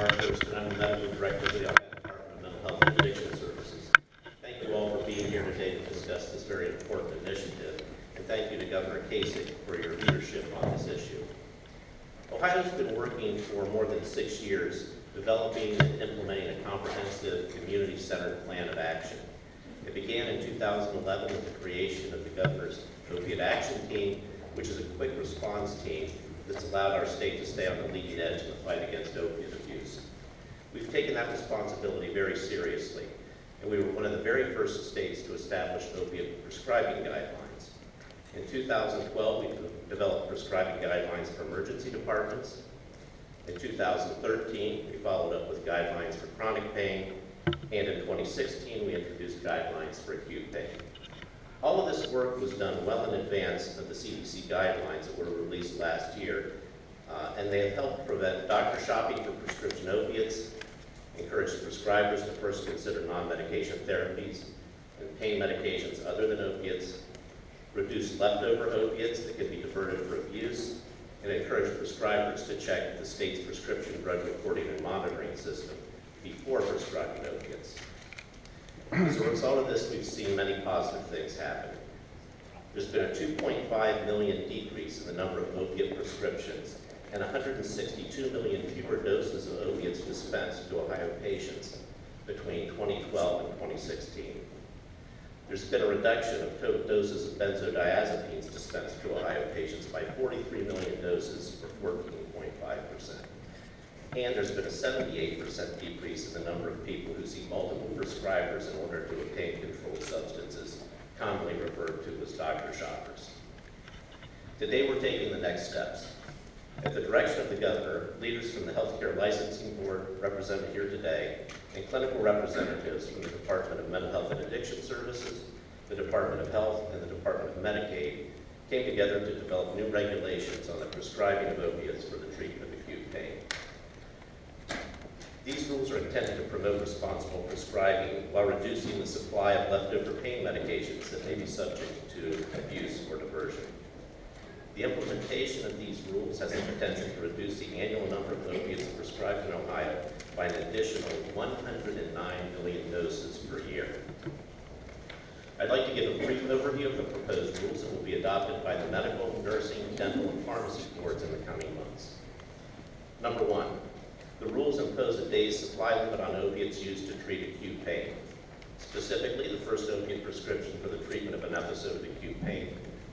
Markhurst, and I'm the Medical Director of the Opiate Department of Mental Health and Addiction Services. Thank you all for being here today to discuss this very important initiative, and thank you to Governor Kasich for your leadership on this issue. Ohio's been working for more than 6 years developing and implementing a comprehensive community-centered plan of action. It began in 2011 with the creation of the Governor's Opiate Action Team, which is a quick response team that's allowed our state to stay on the leading edge in the fight against opiate abuse. We've taken that responsibility very seriously, and we were one of the very first states to establish opiate prescribing guidelines. In 2012, we developed prescribing guidelines for emergency departments. In 2013, we followed up with guidelines for chronic pain, and in 2016, we introduced guidelines for acute pain. All of this work was done well in advance of the CDC guidelines that were released last year, and they have helped prevent doctor shopping for prescription opiates, encourage prescribers to first consider non-medication therapies and pain medications other than opiates, reduce leftover opiates that can be diverted for abuse, and encourage prescribers to check the state's prescription drug reporting and monitoring system before prescribing opiates. As a result of this, we've seen many positive things happen. There's been a 2.5 million decrease in the number of opiate prescriptions and 162 million fewer doses of opiates dispensed to Ohio patients between 2012 and 2016. There's been a reduction of total doses of benzodiazepines dispensed to Ohio patients by 43 million doses, or 14.5%. And there's been a 78% decrease in the number of people who see multiple prescribers in order to obtain controlled substances, commonly referred to as doctor shoppers. Today we're taking the next steps. At the direction of the Governor, leaders from the Healthcare Licensing Board represented here today, and clinical representatives from the Department of Mental Health and Addiction Services, the Department of Health, and the Department of Medicaid came together to develop new regulations on the prescribing of opiates for the treatment of acute pain. These rules are intended to promote responsible prescribing while reducing the supply of leftover pain medications that may be subject to abuse or diversion. The implementation of these rules has the potential to reduce the annual number of opiates prescribed in Ohio by an additional 109 million doses per year. I'd like to give a brief overview of the proposed rules that will be adopted by the medical, nursing, dental, and pharmacy boards in the coming months. Number one, the rules impose a day's supply limit on opiates used to treat acute pain. Specifically, the first opiate prescription for the treatment of an episode of acute pain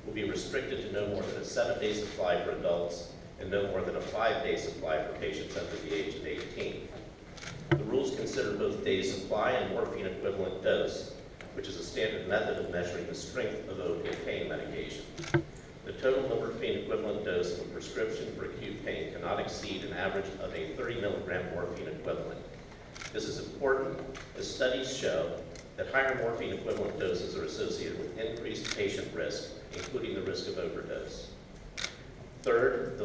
will be restricted to no more than a 7-day supply for adults and no more than a 5-day supply for patients under the age of 18. The rules consider both days supply and morphine equivalent dose, which is a standard method of measuring the strength of opiate pain medication. The total morphine equivalent dose of a prescription for acute pain cannot exceed an average of a 30 milligram morphine equivalent. This is important as studies show that higher morphine equivalent doses are associated with increased patient risk, including the risk of overdose. Third,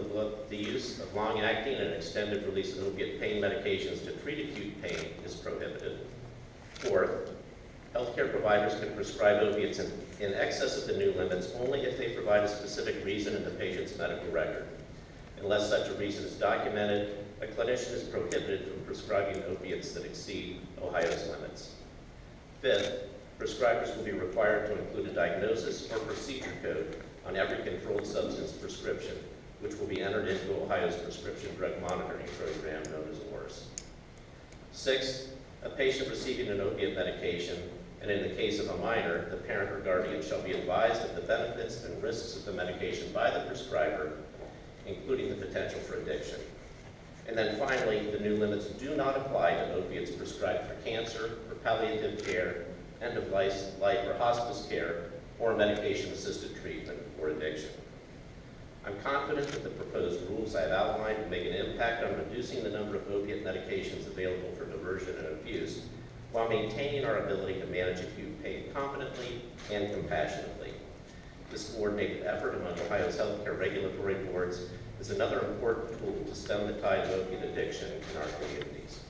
the use of long-acting and extended release of opiate pain medications to treat acute pain is prohibited. Fourth, healthcare providers can prescribe opiates in excess of the new limits only if they provide a specific reason in the patient's medical record. Unless such a reason is documented, a clinician is prohibited from prescribing opiates that exceed Ohio's limits. Fifth, prescribers will be required to include a diagnosis or procedure code on every controlled substance prescription, which will be entered into Ohio's prescription drug monitoring program known as ORS. Sixth, a patient receiving an opiate medication, and in the case of a minor, the parent or guardian shall be advised of the benefits and risks of the medication by the prescriber, including the potential for addiction. And then finally, the new limits do not apply to opiates prescribed for cancer, for palliative care, end-of-life or hospice care, or medication-assisted treatment or addiction. I'm confident that the proposed rules I have outlined will make an impact on reducing the number of opiate medications available for diversion and abuse, while maintaining our ability to manage acute pain competently and compassionately. This coordinated effort among Ohio's healthcare regulatory boards is another important tool to stem the tide of opiate addiction in our communities.